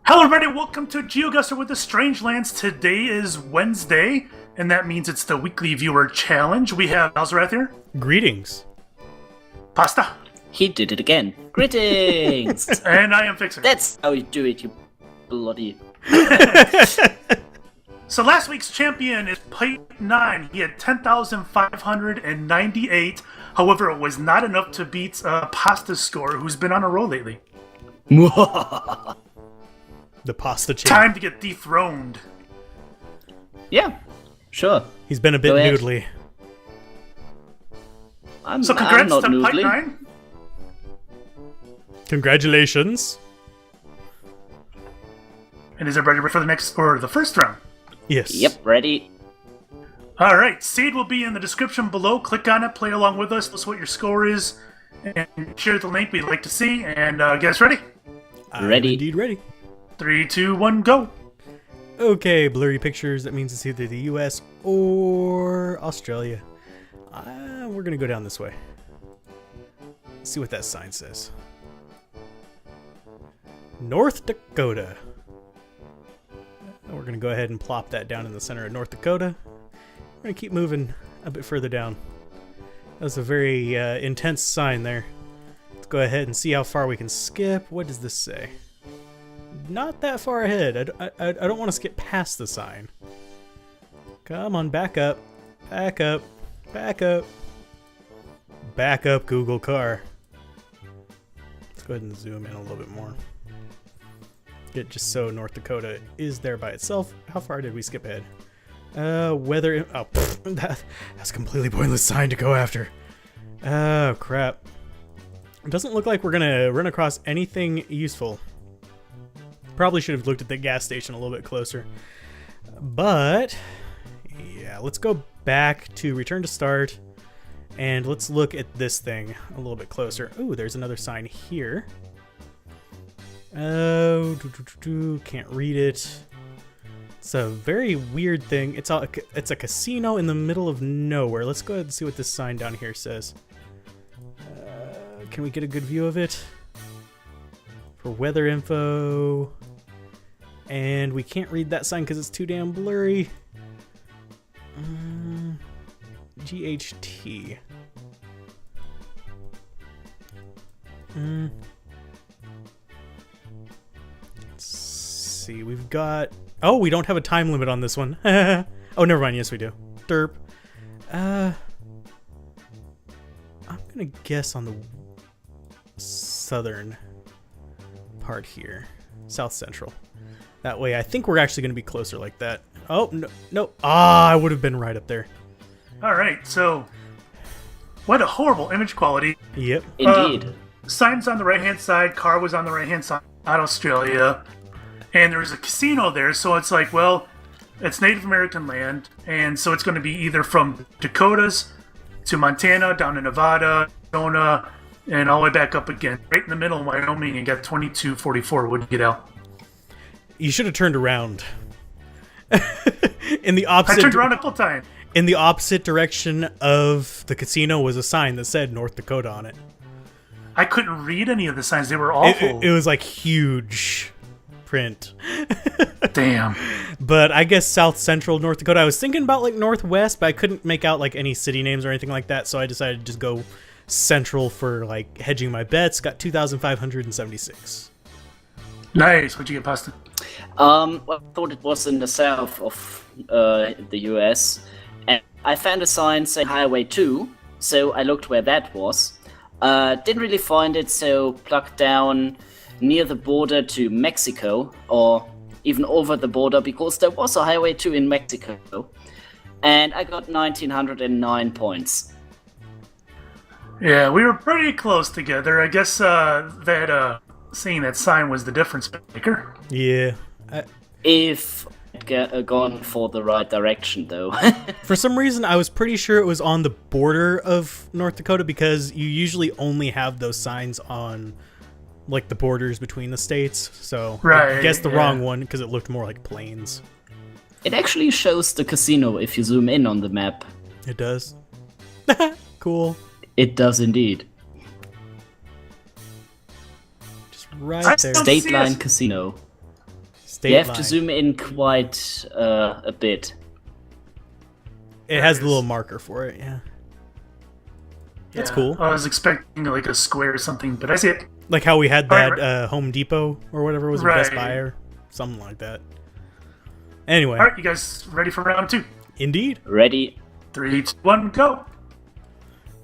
Hello everybody, welcome to Geoguessr with the Strange Lands. Today is Wednesday, and that means it's the weekly viewer challenge. We have Alzorath here. Greetings. Pasta. He did it again. Greetings! And I am Fixer. That's how you do it, you bloody... So last week's champion is Pipe 9. He had 10,598. However, it was not enough to beat Pasta's score, who's been on a roll lately. The pasta champ. Time to get dethroned. Yeah, sure. He's been a bit Go ahead. noodly. I'm Congrats not to Pipe noodly. 9. Congratulations. And is everybody ready for the first round? Yes. Yep, ready. Alright, seed will be in the description below. Click on it, play along with us, tell us what your score is, and share the link we'd like to see. And guys, ready? I'm Ready. indeed ready. 3, 2, 1, go! Okay, blurry pictures. That means it's either the US or Australia. We're going to go down this way. See what that sign says. North Dakota. We're going to go ahead and plop that down in the center of North Dakota. We're going to keep moving a bit further down. That was a very intense sign there. Let's go ahead and see how far we can skip. What does this say? Not that far ahead. I don't want to skip past the sign. Come on, back up. Back up. Back up. Back up, Google car. Let's go ahead and zoom in a little bit more. Get just so North Dakota is there by itself. How far did we skip ahead? Weather... Oh, that's a completely pointless sign to go after. Oh, crap. It doesn't look like we're going to run across anything useful. Probably should have looked at the gas station a little bit closer. But, yeah, let's go back to return to start. And let's look at this thing a little bit closer. Ooh, there's another sign here. Oh, can't read it. It's a very weird thing. It's a casino in the middle of nowhere. Let's go ahead and see what this sign down here says. Can we get a good view of it? For weather info. And we can't read that sign because it's too damn blurry. GHT. Let's see. We've got... Oh, we don't have a time limit on this one. Oh, never mind. Yes, we do. Derp. I'm gonna guess on the southern part here. South Central. That way, I think we're actually going to be closer like that. Oh, no. No. I would have been right up there. Alright, so... What a horrible image quality. Yep. Indeed. Signs on the right-hand side, car was on the right-hand side, not Australia. And there's a casino there, so it's like, well, it's Native American land, and so it's going to be either from Dakotas to Montana, down to Nevada, Arizona, and all the way back up again. Right in the middle of Wyoming, and got 2244 would get out. You should have turned around. In the I opposite turned around a couple times. in the opposite direction of the casino was a sign that said North Dakota on it. I couldn't read any of the signs. They were awful. It was like huge print. Damn. But I guess South Central North Dakota. I was thinking about like Northwest, but I couldn't make out like any city names or anything like that, so I decided to just go Central for like hedging my bets. Got 2,576. Nice. What'd you get, Pasta? Well, I thought it was in the south of the US, and I found a sign saying Highway 2, so I looked where that was. Didn't really find it, so plugged down near the border to Mexico, or even over the border, because there was a Highway 2 in Mexico, and I got 1,909 points. Yeah, we were pretty close together. I guess that seeing that sign was the difference maker. Yeah. If I'd gone for the right direction, though. For some reason, I was pretty sure it was on the border of North Dakota because you usually only have those signs on, like, the borders between the states. So Right, I guessed the yeah. wrong one because it looked more like plains. It actually shows the casino if you zoom in on the map. It does. Cool. It does indeed. Just right I there. don't State see Line us. Casino. State You have line. to zoom in quite a bit. It has the little marker for it, yeah. That's cool. I was expecting like a square or something, but I see it. Like how we had that Alright, Home Depot or whatever was, or Right. Best Buy or something like that. Anyway, All right, you guys ready for round 2? indeed. Ready? 3, 2, 1, go.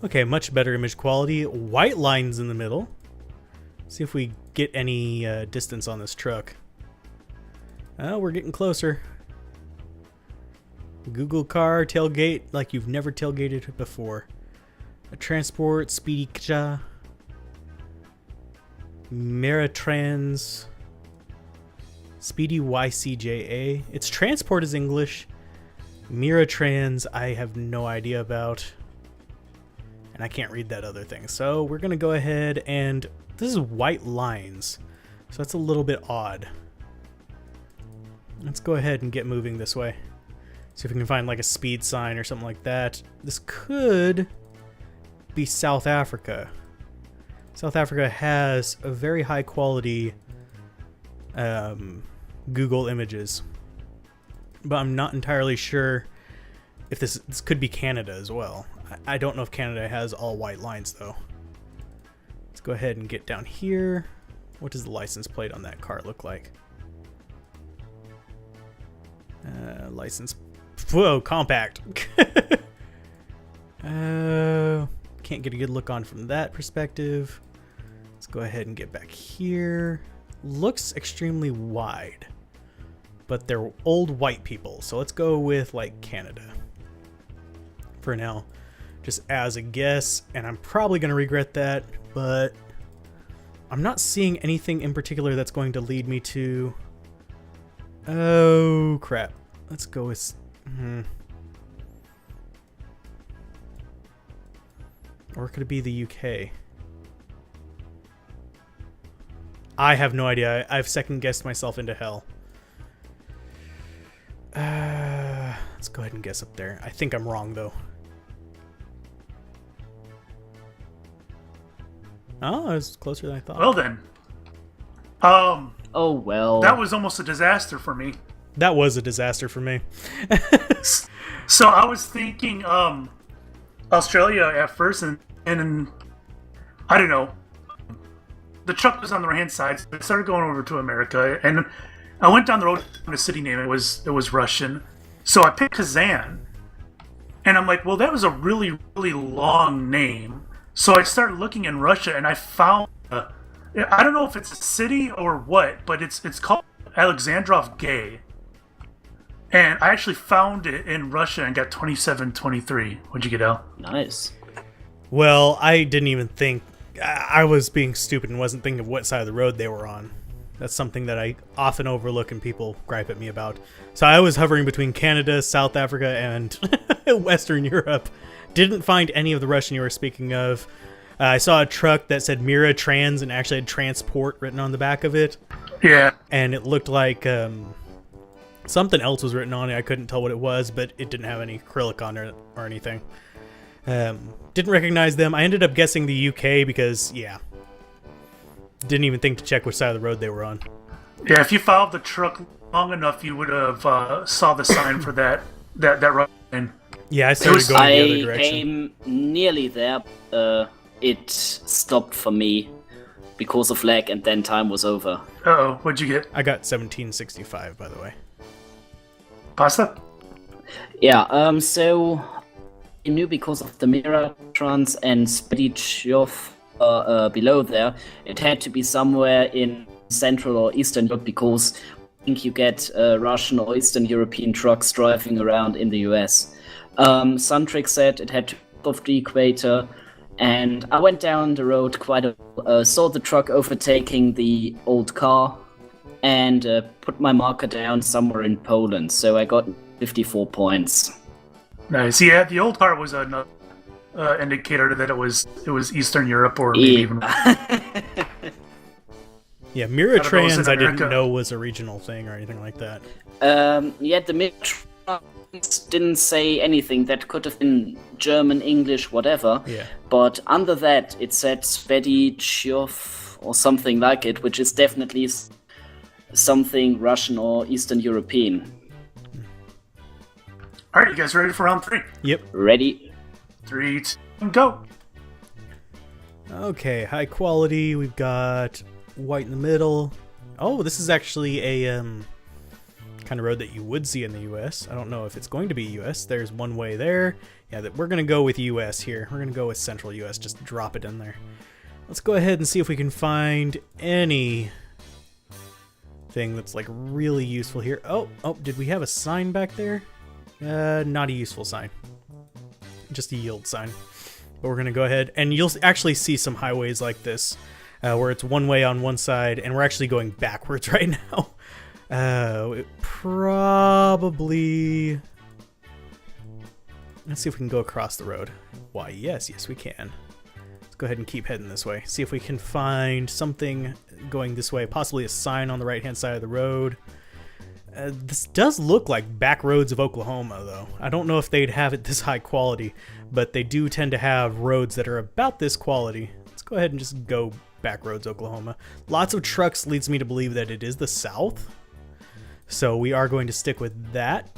Okay, much better image quality. White lines in the middle. See if we get any distance on this truck. Oh, we're getting closer. Google car, tailgate like you've never tailgated before. A transport, speedy kja. Meritrans. Speedy YCJA. Its transport is English. Miratrans, I have no idea about. And I can't read that other thing. So we're going to go ahead and... This is white lines. So that's a little bit odd. Let's go ahead and get moving this way. See if we can find like a speed sign or something like that. This could be South Africa. South Africa has a very high quality Google images. But I'm not entirely sure if this could be Canada as well. I don't know if Canada has all white lines though. Let's go ahead and get down here. What does the license plate on that car look like? License. Whoa, compact. Can't get a good look on from that perspective. Let's go ahead and get back here. Looks extremely wide, but they're old white people, so let's go with like Canada for now, just as a guess, and I'm probably going to regret that, but I'm not seeing anything in particular that's going to lead me to... Oh crap, let's go with or could it be the UK? I have no idea. I've second guessed myself into hell. Let's go ahead and guess up there. I think I'm wrong though. Oh, I was closer than I thought. Well then. Oh well. That was almost a disaster for me. That was a disaster for me. So I was thinking Australia at first, and I don't know. The truck was on the right hand side, so I started going over to America, and I went down the road to a city name. It was Russian, so I picked Kazan, and I'm like, well, that was a really long name. So I started looking in Russia, and I found I don't know if it's a city or what, but it's called Alexandrov Gay. And I actually found it in Russia and got 2723. What'd you get, Al? Nice. Well, I didn't even think. I was being stupid and wasn't thinking of what side of the road they were on. That's something that I often overlook and people gripe at me about. So I was hovering between Canada, South Africa, and Western Europe. Didn't find any of the Russian you were speaking of. I saw a truck that said Mira Trans and actually had transport written on the back of it. Yeah. And it looked like something else was written on it. I couldn't tell what it was, but it didn't have any acrylic on it or anything. Didn't recognize them. I ended up guessing the UK because, yeah. Didn't even think to check which side of the road they were on. Yeah, if you followed the truck long enough, you would have saw the sign for that road. Yeah, I started going the other I direction. came nearly there. It stopped for me because of lag, and then time was over. Uh-oh, what'd you get? I got 1765, by the way. Pasta? Yeah, so I knew because of the Miratrans and Spedichov below there, it had to be somewhere in Central or Eastern Europe, because I think you get Russian or Eastern European trucks driving around in the US. Suntrick said it had to be off the equator, and I went down the road quite a saw the truck overtaking the old car, and put my marker down somewhere in Poland, so I got 54 points. Nice. Yeah, the old car was another indicator that it was Eastern Europe or maybe even... Yeah, Miratrans I didn't America. know was a regional thing or anything like that. Yeah, the Miratrans didn't say anything. That could have been German, English, whatever. Yeah. But under that, it said Spedichov or something like it, which is definitely something Russian or Eastern European. All right, you guys ready for round 3? Yep. Ready? 3, 2, go. Okay, high quality. We've got white in the middle. Oh, this is actually a kind of road that you would see in the U.S. I don't know if it's going to be U.S. There's one way there. Yeah, we're going to go with U.S. here. We're going to go with Central U.S. Just drop it in there. Let's go ahead and see if we can find any thing that's like really useful here. Oh, did we have a sign back there? Not a useful sign. Just a yield sign. But we're going to go ahead, and you'll actually see some highways like this where it's one way on one side, and we're actually going backwards right now. It probably... Let's see if we can go across the road. Why, yes, we can. Let's go ahead and keep heading this way. See if we can find something going this way, possibly a sign on the right-hand side of the road. This does look like back roads of Oklahoma, though. I don't know if they'd have it this high quality, but they do tend to have roads that are about this quality. Let's go ahead and just go back roads, Oklahoma. Lots of trucks leads me to believe that it is the South, so we are going to stick with that.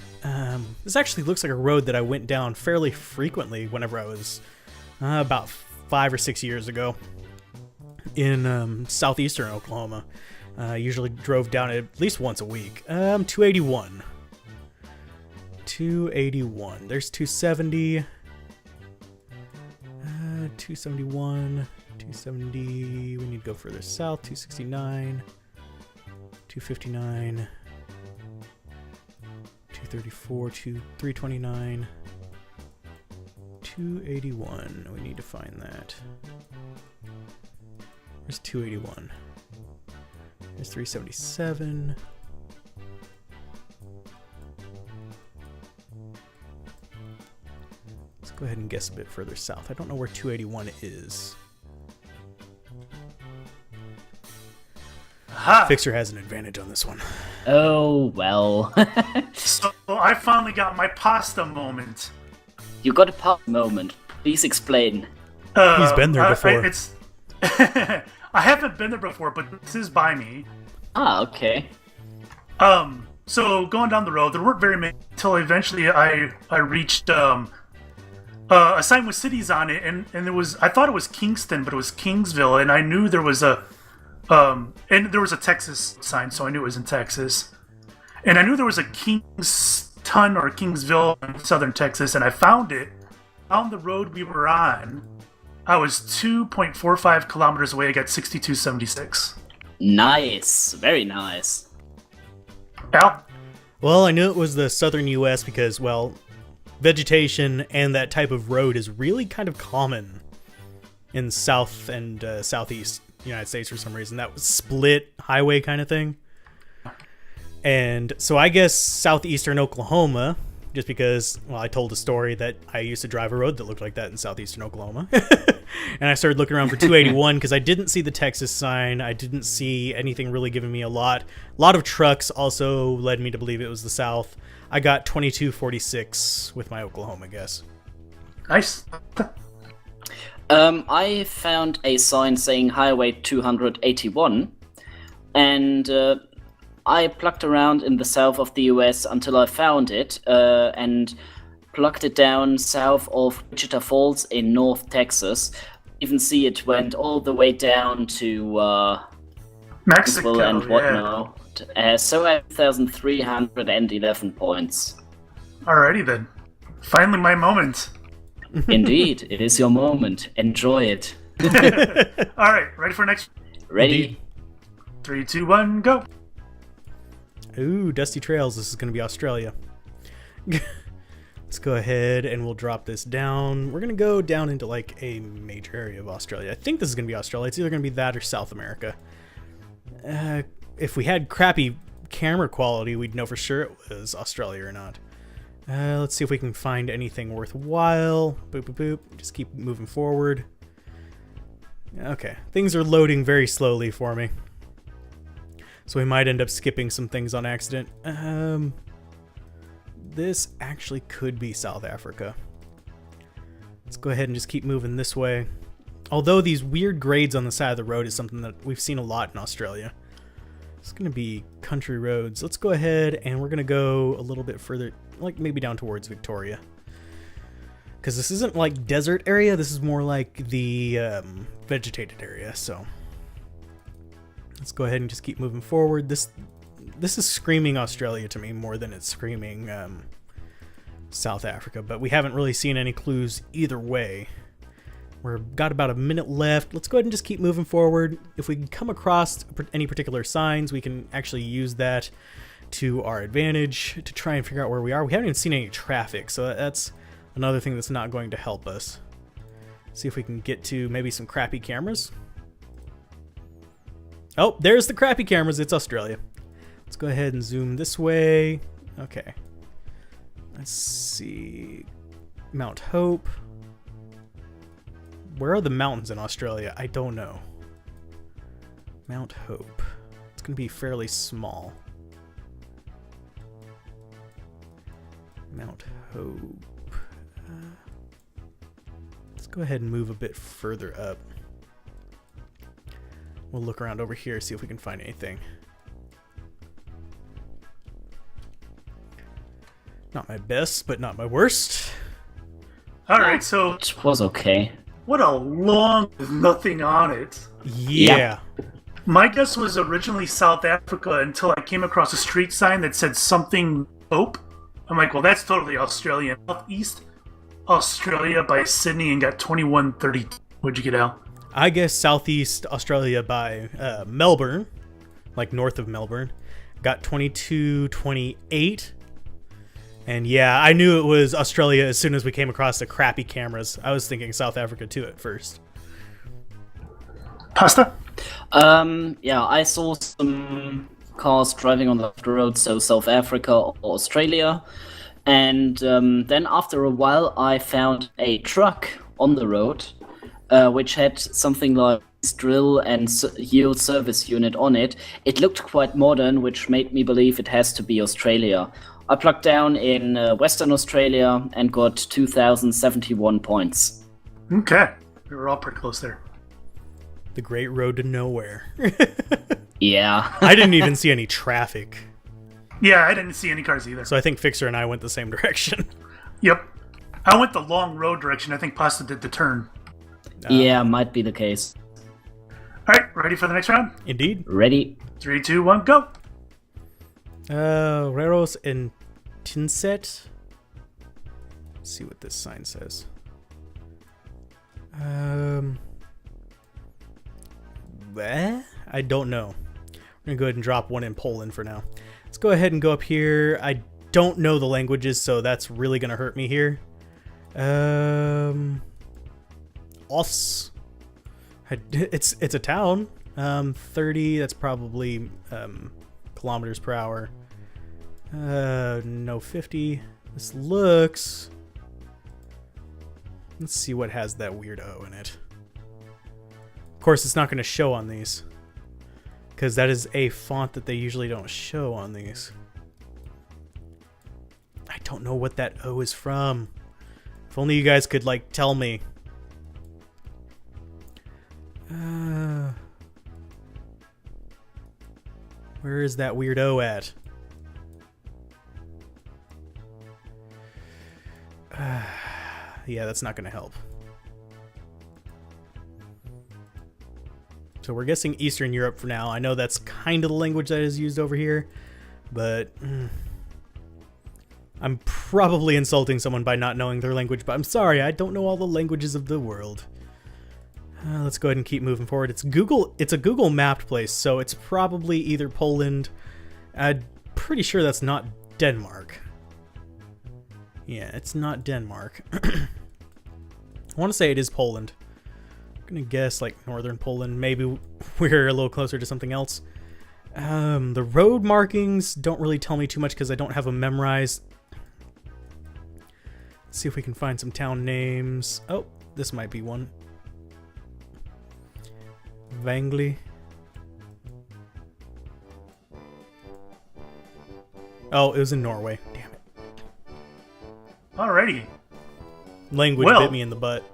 This actually looks like a road that I went down fairly frequently whenever I was about 5 or 6 years ago in southeastern Oklahoma. Usually drove down it at least once a week. 281. 281. There's 270. 271. 270. We need to go further south. 269. 259. 234. 329. 281. We need to find that. Where's 281? There's 377. Let's go ahead and guess a bit further south. I don't know where 281 is. Aha. Fixer has an advantage on this one. Oh, well. So I finally got my pasta moment. You got a pop moment. Please explain. He's been there before. I haven't been there before, but this is by me. Ah, okay. So going down the road, there weren't very many until eventually I reached a sign with cities on it, and there was, I thought it was Kingston, but it was Kingsville, and I knew there was a Texas sign, so I knew it was in Texas, and I knew there was a Kingston or Kingsville in southern Texas, and I found it on the road we were on. I was 2.45 kilometers away. I got 6276. Nice. Very nice. Al? Well, I knew it was the southern U.S. because, well, vegetation and that type of road is really kind of common in south and southeast United States for some reason. That was split highway kind of thing. And so I guess southeastern Oklahoma, just because, well, I told a story that I used to drive a road that looked like that in southeastern Oklahoma. And I started looking around for 281 because I didn't see the Texas sign. I didn't see anything really giving me a lot. A lot of trucks also led me to believe it was the South. I got 2246 with my Oklahoma guess. Nice. I found a sign saying Highway 281, and I plucked around in the south of the US until I found it, and plucked it down south of Wichita Falls in North Texas. You can see it went all the way down to Mexico and yeah. whatnot. So I have 1,311 points. Alrighty then. Finally my moment. Indeed, it is your moment. Enjoy it. Alright, ready for next? Ready? Indeed. 3, 2, 1, go. Ooh, Dusty Trails. This is going to be Australia. Let's go ahead and we'll drop this down. We're going to go down into like a major area of Australia. I think this is going to be Australia. It's either going to be that or South America. If we had crappy camera quality, we'd know for sure it was Australia or not. Let's see if we can find anything worthwhile. Boop, boop, boop. Just keep moving forward. Okay, things are loading very slowly for me. So we might end up skipping some things on accident. This actually could be South Africa. Let's go ahead and just keep moving this way. Although these weird grades on the side of the road is something that we've seen a lot in Australia. It's going to be country roads. Let's go ahead and we're going to go a little bit further, like maybe down towards Victoria. Because this isn't like desert area, this is more like the vegetated area, so let's go ahead and just keep moving forward. This is screaming Australia to me more than it's screaming South Africa, but we haven't really seen any clues either way. We've got about a minute left. Let's go ahead and just keep moving forward. If we can come across any particular signs, we can actually use that to our advantage to try and figure out where we are. We haven't even seen any traffic, so that's another thing that's not going to help us. See if we can get to maybe some crappy cameras. Oh, there's the crappy cameras. It's Australia. Let's go ahead and zoom this way. Okay. Let's see. Mount Hope. Where are the mountains in Australia? I don't know. Mount Hope. It's going to be fairly small. Mount Hope. Let's go ahead and move a bit further up. We'll look around over here, see if we can find anything. Not my best, but not my worst. All right, so It was okay. what a long with nothing on it. Yeah. My guess was originally South Africa until I came across a street sign that said something Hope. I'm like, well, that's totally Australian. Southeast Australia by Sydney and got 2130. What'd you get, Al? I guess Southeast Australia by Melbourne, like north of Melbourne, got 2228. And yeah, I knew it was Australia as soon as we came across the crappy cameras. I was thinking South Africa too at first. Pasta? Yeah, I saw some cars driving on the road, so South Africa or Australia. And then after a while, I found a truck on the road, which had something like drill and yield service unit on it. It looked quite modern, which made me believe it has to be Australia. I plugged down in Western Australia and got 2,071 points. Okay. We were all pretty close there. The Great Road to Nowhere. Yeah. I didn't even see any traffic. Yeah, I didn't see any cars either. So I think Fixer and I went the same direction. Yep. I went the long road direction. I think Pasta did the turn. Yeah, might be the case. All right, ready for the next round? Indeed. Ready? 3, 2, 1, go. Reros and Tinset. Let's see what this sign says. I don't know. We're gonna go ahead and drop one in Poland for now. Let's go ahead and go up here. I don't know the languages, so that's really gonna hurt me here. Os. It's a town. 30. That's probably kilometers per hour. No, 50. This looks. Let's see what has that weird O in it. Of course, it's not going to show on these, because that is a font that they usually don't show on these. I don't know what that O is from. If only you guys could, like, tell me. Where is that weird O at? Yeah, that's not going to help. So we're guessing Eastern Europe for now. I know that's kind of the language that is used over here, but I'm probably insulting someone by not knowing their language, but I'm sorry, I don't know all the languages of the world. Let's go ahead and keep moving forward. It's a Google mapped place, so it's probably either Poland. I'm pretty sure that's not Denmark. Yeah, it's not Denmark. I want to say it is Poland. I'm gonna guess like northern Poland. Maybe we're a little closer to something else. The road markings don't really tell me too much because I don't have them memorized. Let's see if we can find some town names. Oh, this might be one. Vangli. Oh, it was in Norway. Damn it. Alrighty. Language bit me in the butt.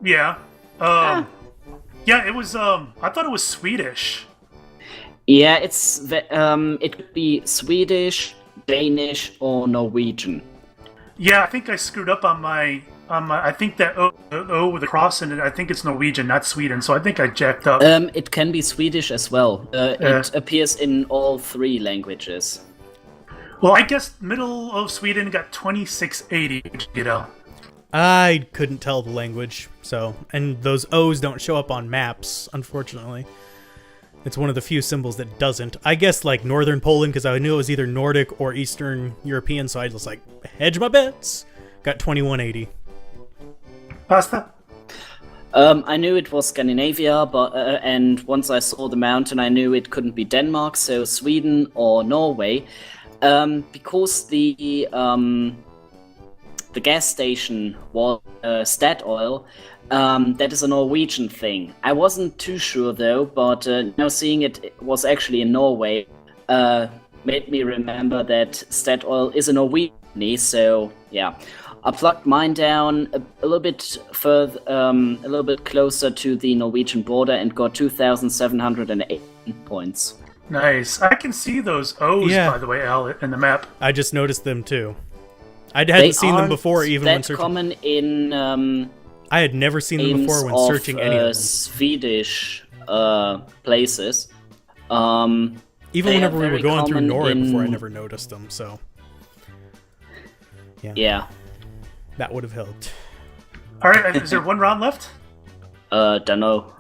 Yeah. Yeah, it was, I thought it was Swedish. Yeah, it could be Swedish, Danish, or Norwegian. Yeah, I think I screwed up on my. I think that O with a cross in it. I think it's Norwegian, not Sweden. So I think I jacked up. It can be Swedish as well. It appears in all 3 languages. Well, I guess middle of Sweden got 2680. You know. I couldn't tell the language, and those O's don't show up on maps, unfortunately. It's one of the few symbols that doesn't. I guess like Northern Poland, because I knew it was either Nordic or Eastern European, so I just like hedge my bets. Got 2180. Pasta. I knew it was Scandinavia, but and once I saw the mountain, I knew it couldn't be Denmark, so Sweden or Norway, because the gas station was Statoil. That is a Norwegian thing. I wasn't too sure though, but now seeing it was actually in Norway made me remember that Statoil is a Norwegian. So yeah, I plugged mine down a little bit further, a little bit closer to the Norwegian border, and got 2,708 points. Nice. I can see those O's, by the way, Al, in the map. I just noticed them too. I hadn't seen them before, even when searching. Common in. I had never seen them before when searching any of them. Swedish places. Even whenever we were going through Norway before, I never noticed them. So. Yeah. That would have helped. All right, is there one round left? Dunno.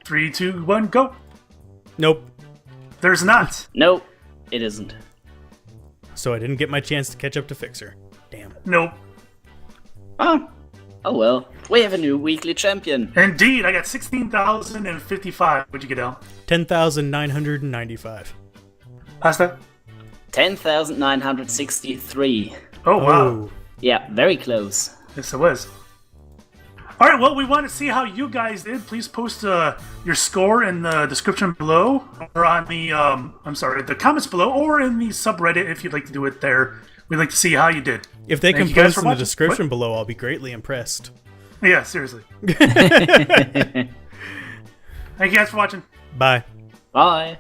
3, 2, 1, go. Nope. There's not. Nope, it isn't. So I didn't get my chance to catch up to Fixer. Damn. Nope. Oh well. We have a new weekly champion. Indeed, I got 16,055. What'd you get, Al? 10,995. Pasta? 10,963. Oh, wow. Yeah, very close. Yes, it was. All right, well, we want to see how you guys did. Please post your score in the description below, or on the the comments below, or in the subreddit if you'd like to do it there. We'd like to see how you did. If they can post in the description below, I'll be greatly impressed. Yeah, seriously. Thank you guys for watching. Bye. Bye.